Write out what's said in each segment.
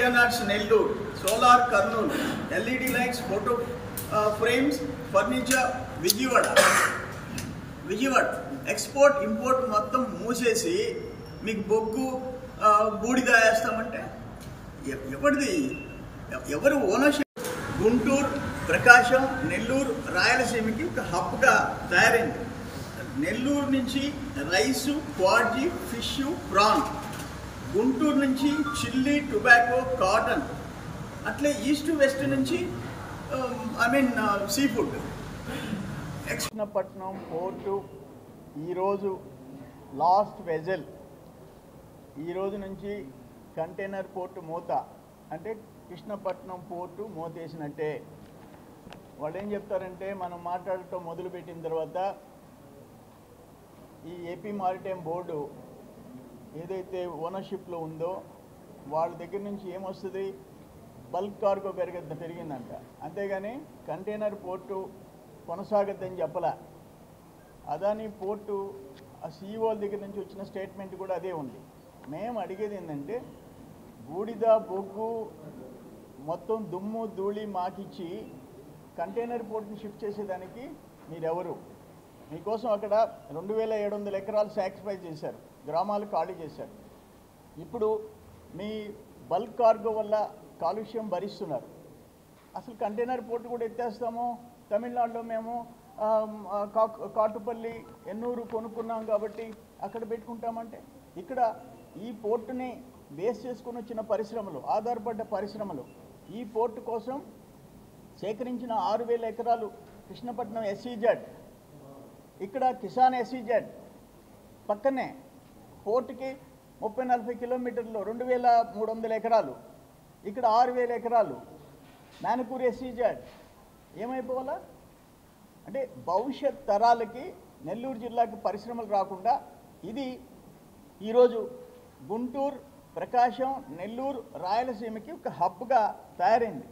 Shianats Nellore, Solar Kurnool, LED lights, photo frames, furniture, Vijayawada. Export import మొత్తం మూసేసి మీకు బొగ్గు బూడిద వేస్తామంటే ఎవరిది, ఎవరు ఓనర్షిప్? గుంటూరు, ప్రకాశం, నెల్లూరు, రాయలసీమకి ఒక హబ్గా తయారైంది. నెల్లూరు నుంచి రైసు, క్వాడ్జీ, ఫిష్, ప్రాన్. గుంటూరు నుంచి చిల్లీ, టొబాకో, కాటన్. అట్లే ఈస్ట్ వెస్ట్ నుంచి సీ ఫుడ్. కృష్ణపట్నం పోర్టు ఈరోజు లాస్ట్ వెజల్, ఈరోజు నుంచి కంటైనర్ పోర్టు మూత అంటే కృష్ణపట్నం పోర్టు మూతేసినట్టే. వాళ్ళు ఏం చెప్తారంటే, మనం మాట్లాడటం మొదలుపెట్టిన తర్వాత ఈ ఏపీ మారిటైమ్ బోర్డు ఏదైతే ఓనర్షిప్లో ఉందో వాళ్ళ దగ్గర నుంచి ఏమొస్తుంది, బల్క్ కార్గో పెరిగిందంట. అంతేగాని కంటైనర్ పోర్టు కొనసాగద్దని చెప్పలే. అదాని పోర్టు ఆ సీఈఓల దగ్గర నుంచి వచ్చిన స్టేట్మెంట్ కూడా అదే ఉంది. మేము అడిగేది ఏంటంటే, బూడిద బొగ్గు మొత్తం దుమ్ము ధూళి మాకిచ్చి కంటైనర్ పోర్టుని షిఫ్ట్ చేసేదానికి మీరెవరు? మీకోసం అక్కడ 2700 ఎకరాలు సాక్రిఫైస్ చేశారు, గ్రామాలు ఖాళీ చేశారు. ఇప్పుడు మీ బల్క్ కార్గో వల్ల కాలుష్యం భరిస్తున్నారు. అసలు కంటైనర్ పోర్టు కూడా ఎత్తేస్తాము, తమిళనాడులో మేము కాటుపల్లి, ఎన్నూరు కొనుక్కున్నాం కాబట్టి అక్కడ పెట్టుకుంటామంటే, ఇక్కడ ఈ పోర్టుని బేస్ చేసుకుని వచ్చిన పరిశ్రమలు, ఆధారపడ్డ పరిశ్రమలు, ఈ పోర్టు కోసం సేకరించిన 6000 ఎకరాలు కృష్ణపట్నం SEZ, ఇక్కడ కిసాన్ SEZ పక్కనే పోర్టుకి 30-40 కిలోమీటర్లు 2300 ఎకరాలు, ఇక్కడ 6000 ఎకరాలు నానకూరు SEZ. ఏమైపోవాలా అంటే భవిష్యత్ తరాలకి నెల్లూరు జిల్లాకి పరిశ్రమలు రాకుండా ఇది ఈరోజు గుంటూరు, ప్రకాశం, నెల్లూరు, రాయలసీమకి ఒక హబ్గా తయారైంది.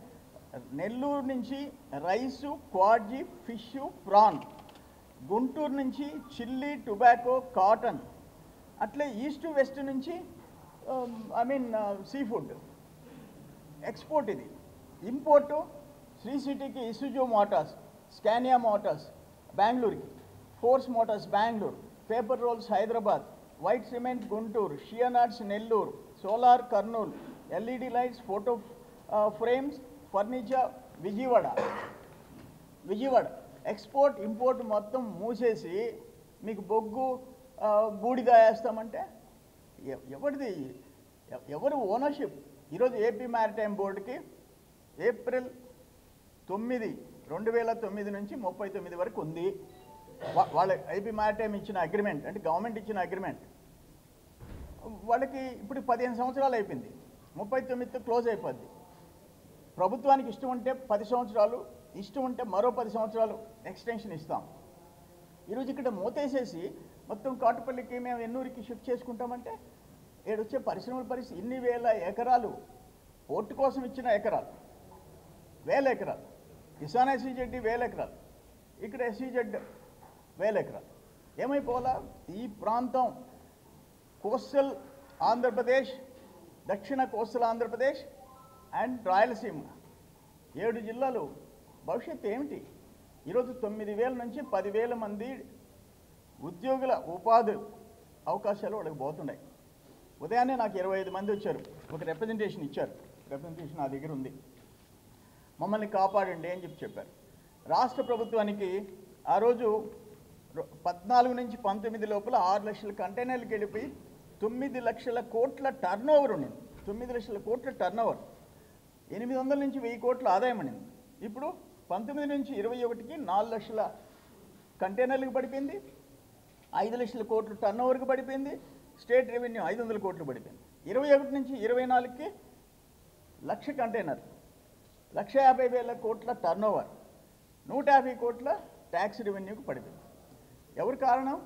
నెల్లూరు నుంచి రైసు, క్వాడ్జీ, ఫిష్, ప్రాన్. గుంటూరు నుంచి చిల్లీ, టొబాకో, కాటన్. అట్లే ఈస్ట్ వెస్ట్ నుంచి సీ ఫుడ్. ఎక్స్పోర్ట్ ఇది. ఇంపోర్టు శ్రీ సిటీకి ఇసుజు మోటార్స్, స్కానియా మోటార్స్ బెంగళూరుకి, Force Motors Bengaluru, paper rolls Hyderabad, white cement Guntur, షియానాట్స్ Nellore, solar Kurnool, LED lights, photo frames, furniture Vijayawada. Export import మొత్తం మూసేసి మీకు బొగ్గు బూడిద వేస్తామంటే ఎవరిది, ఎవరు ఓనర్షిప్? ఈరోజు ఏపీ మ్యారిటైమ్ బోర్డుకి ఏప్రిల్ 9, 2009 నుంచి 39 వరకు ఉంది. వాళ్ళ ఏపీ మ్యారిటైమ్ ఇచ్చిన అగ్రిమెంట్, అంటే గవర్నమెంట్ ఇచ్చిన అగ్రిమెంట్. వాళ్ళకి ఇప్పుడు 15 సంవత్సరాలు అయిపోయింది, 39తో క్లోజ్ అయిపోద్ది. ప్రభుత్వానికి ఇష్టం ఉంటే 10 సంవత్సరాలు, ఇష్టం ఉంటే మరో 10 సంవత్సరాలు ఎక్స్టెన్షన్ ఇస్తాం. ఈరోజు ఇక్కడ మూతేసేసి మొత్తం కాటుపల్లికి, మేము ఎన్నూరికి షిఫ్ట్ చేసుకుంటామంటే ఏడొచ్చే పరిశ్రమల పరిస్థితి. ఇన్ని వేల ఎకరాలు పోర్టు కోసం ఇచ్చిన ఎకరాలు, 1000 ఎకరాలు. కిసాన్ SEZ 1000 ఎకరాలు, ఇక్కడ SEZ 1000 ఎకరాలు. ఏమైపోవాలా? ఈ ప్రాంతం కోస్టల్ ఆంధ్రప్రదేశ్, దక్షిణ కోస్టల్ ఆంధ్రప్రదేశ్ అండ్ రాయలసీమ 7 జిల్లాలు భవిష్యత్తు ఏమిటి? ఈరోజు 9000 నుంచి 10,000 మంది ఉద్యోగుల ఉపాధి అవకాశాలు వాళ్ళకి పోతున్నాయి. ఉదయాన్నే నాకు 25 మంది వచ్చారు, ఒక రిప్రజెంటేషన్ ఇచ్చారు. రిప్రజెంటేషన్ నా దగ్గర ఉంది. మమ్మల్ని కాపాడండి అని చెప్పారు. రాష్ట్ర ప్రభుత్వానికి ఆ రోజు 14 నుంచి 19 లోపల 6 లక్షల కంటైనర్లకు వెళ్ళిపోయి 9 లక్షల కోట్ల టర్నోవర్ ఉండింది. 9 లక్షల కోట్ల టర్నోవర్, 800 నుంచి 1000 కోట్ల ఆదాయం ఉండింది. ఇప్పుడు 19 నుంచి 21కి 4 లక్షల కంటైనర్లకు పడిపోయింది, 5 లక్షల కోట్ల టర్నోవర్కి పడిపోయింది. స్టేట్ రెవెన్యూ 500 కోట్లు పడిపోయింది. 21 నుంచి 24కి 1,00,000 కంటైనర్లు, 1,50,000 కోట్ల టర్నోవర్, 150 కోట్ల ట్యాక్స్ రెవెన్యూకి పడిపోయింది. ఎవరు కారణం?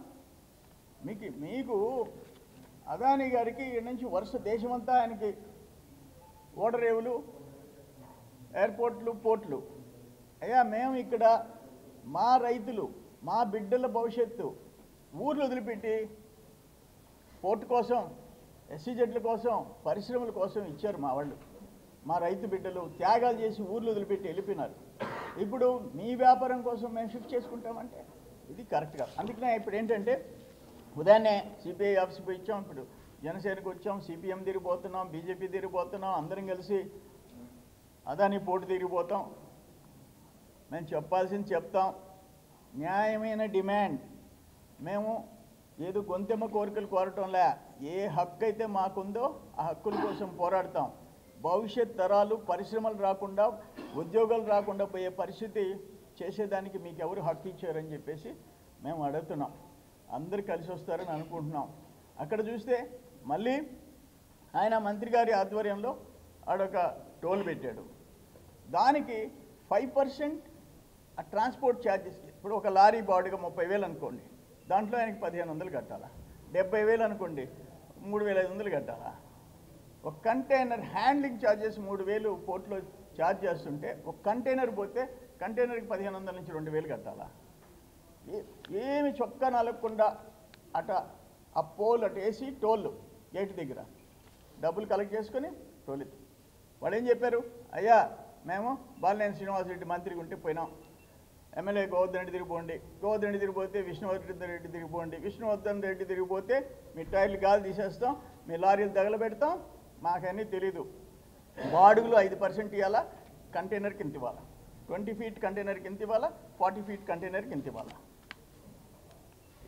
మీకు అదానీ గారికి ఇక్కడ నుంచి వరుస దేశమంతా ఆయనకి ఓడరేవులు, ఎయిర్పోర్ట్లు, పోర్ట్లు. అయ్యా మేము ఇక్కడ మా రైతులు, మా బిడ్డల భవిష్యత్తు ఊర్లు వదిలిపెట్టి పోర్టు కోసం, SEZల కోసం, పరిశ్రమల కోసం ఇచ్చారు మా వాళ్ళు. మా రైతు బిడ్డలు త్యాగాలు చేసి ఊర్లు వదిలిపెట్టి వెళ్ళిపోయినారు. ఇప్పుడు మీ వ్యాపారం కోసం మేము షిఫ్ట్ చేసుకుంటామంటే ఇది కరెక్ట్ కాదు. అందుకనే ఇప్పుడు ఏంటంటే ఉదయాన్నే సిపిఐ ఆఫీస్కి పోయి ఇచ్చాం, ఇప్పుడు జనసేనకు వచ్చాం, సిపిఎం తిరిగిపోతున్నాం, బీజేపీ తిరిగిపోతున్నాం, అందరం కలిసి అదాని పోటీ తిరిగిపోతాం. మేము చెప్పాల్సింది చెప్తాం. న్యాయమైన డిమాండ్, మేము ఏదో గొంతెమ్మ కోరికలు కోరటంలే, ఏ హక్కు అయితే మాకుందో ఆ హక్కుల కోసం పోరాడతాం. భవిష్యత్ తరాలు పరిశ్రమలు రాకుండా ఉద్యోగాలు రాకుండా పోయే పరిస్థితి చేసేదానికి మీకు ఎవరు హక్కు ఇచ్చారని చెప్పేసి మేము అడుగుతున్నాం. అందరు కలిసి వస్తారని అనుకుంటున్నాం. అక్కడ చూస్తే మళ్ళీ ఆయన మంత్రి గారి ఆధ్వర్యంలో ఆడొక టోల్ పెట్టాడు. దానికి 5% ఆ ట్రాన్స్పోర్ట్ ఛార్జెస్. ఇప్పుడు ఒక లారీ బాడుగా 30,000 అనుకోండి, దాంట్లో ఆయనకి 1,500 కట్టాలా. 70,000 అనుకోండి, 3,500 కట్టాలా. ఒక కంటైనర్ హ్యాండ్లింగ్ ఛార్జెస్ 3,000 పోర్ట్లో ఛార్జ్ చేస్తుంటే ఒక కంటైనర్ పోతే కంటైనర్కి 1,500 నుంచి 2,000 కట్టాలా. ఏమి చొక్కా నలగకుండా అట ఆ పోల్ అటు వేసి టోల్ గేట్ దగ్గర డబ్బులు కలెక్ట్ చేసుకొని టోల్ ఎత్తి వాళ్ళు ఏం చెప్పారు, అయ్యా మేము బాలినేని శ్రీనివాసరెడ్డి మంత్రిగా ఉంటే పోయినాం, ఎమ్మెల్యే గోవర్ధన్ రెడ్డి తిరిగిపోండి, గోవర్ధన్ రెడ్డి తిరిగిపోతే విష్ణువర్ధన్ రెడ్డి తిరిగిపోండి, విష్ణువర్ధన్ రెడ్డి తిరిగిపోతే మీ టైర్లు గాలి తీసేస్తాం, మీ లారీలు తగలబెడతాం, మాకన్నీ తెలీదు. బాడుగులు 5% ఇవ్వాలా, కంటైనర్కి ఇంత ఇవ్వాలా, 20 feet కంటైనర్కి ఇంత ఇవ్వాలా, 40 feet కంటైనర్కి ఇంత ఇవ్వాలా.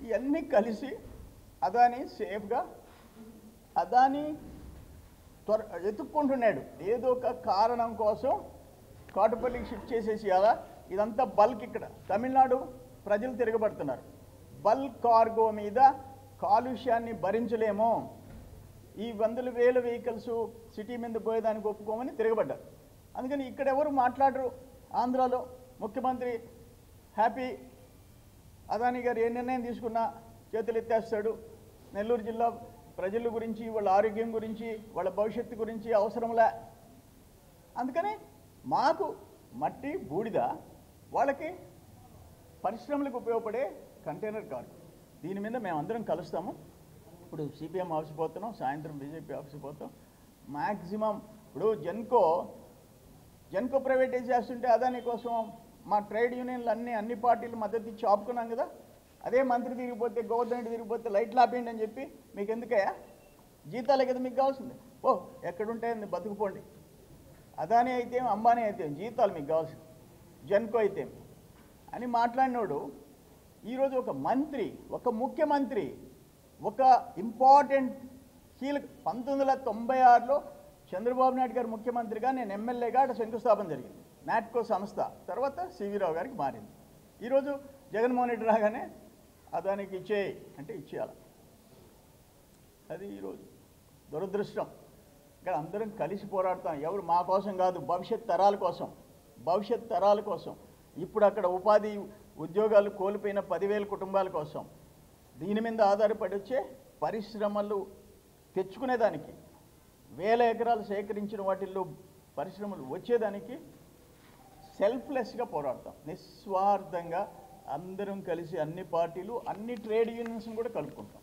ఇవన్నీ కలిసి అదాని సేఫ్గా అదాని ఎత్తుక్కుంటున్నాడు. ఏదో ఒక కారణం కోసం కాటుపల్లికి షిఫ్ట్ చేసేసి అలా ఇదంతా బల్క్. ఇక్కడ తమిళనాడు ప్రజలు తిరగబడుతున్నారు. బల్క్ కార్గో మీద కాలుష్యాన్ని భరించలేమో, ఈ 100,000 వెహికల్స్ సిటీ మీద పోయేదానికి ఒప్పుకోమని తిరగబడ్డారు. అందుకని ఇక్కడ ఎవరు మాట్లాడరు. ఆంధ్రాలో ముఖ్యమంత్రి హ్యాపీ, అదాని గారు ఏ నిర్ణయం తీసుకున్నా చేతులు ఎత్తేస్తాడు. నెల్లూరు జిల్లా ప్రజల గురించి, వాళ్ళ ఆరోగ్యం గురించి, వాళ్ళ భవిష్యత్తు గురించి అవసరంలే. అందుకని మాకు మట్టి బూడిద, వాళ్ళకి పరిశ్రమలకు ఉపయోగపడే కంటైనర్ కార్గో. దీని మీద మేమందరం కలుస్తాము. ఇప్పుడు సిపిఎం ఆఫీస్ పోతున్నాం, సాయంత్రం బీజేపీ ఆఫీస్ పోతాం. మ్యాక్సిమం ఇప్పుడు జెన్కో ప్రైవేటైజ్ చేస్తుంటే అదాని కోసం మా ట్రేడ్ యూనియన్లు అన్ని పార్టీలు మద్దతు ఇచ్చి ఆపుకున్నాం కదా. అదే మంత్రి తిరిగిపోతే, గోవర్ధన్ రెడ్డి తిరిగిపోతే లైట్లు ఆపేయండి అని చెప్పి మీకు ఎందుకయ్యా, జీతాలే కదా మీకు కావాల్సింది. ఓ ఎక్కడుంటాయండి బతుకుపోండి. అదాని అయితే అంబానీ అయితే జీతాలు మీకు కావాల్సింది, జెన్కో అయితే అని మాట్లాడినోడు ఈరోజు ఒక మంత్రి, ఒక ముఖ్యమంత్రి, ఒక ఇంపార్టెంట్ కీలక 1996లో చంద్రబాబు నాయుడు గారు ముఖ్యమంత్రిగా, నేను ఎమ్మెల్యేగా అక్కడ శంకుస్థాపన జరిగింది. నాట్కో సంస్థ తర్వాత సివి రావు గారికి మారింది. ఈరోజు జగన్మోహన్ రెడ్డి రాగానే అదానికి ఇచ్చేయి అంటే ఇచ్చేయాలి. అది ఈరోజు దురదృష్టం. ఇక్కడ అందరం కలిసి పోరాడతాం. ఎవరు మా కోసం కాదు, భవిష్యత్ తరాల కోసం, భవిష్యత్ తరాల కోసం. ఇప్పుడు అక్కడ ఉపాధి ఉద్యోగాలు కోల్పోయిన 10,000 కుటుంబాల కోసం. దీని మీద ఆధారపడి వచ్చే పరిశ్రమలు తెచ్చుకునేదానికి, 1,000 ఎకరాలు సేకరించిన వాటిల్లో పరిశ్రమలు వచ్చేదానికి సెల్ఫ్లెస్గా పోరాడతాం. నిస్వార్థంగా అందరం కలిసి, అన్ని పార్టీలు, అన్ని ట్రేడ్ యూనియన్స్ కూడా కలుపుకుంటాం.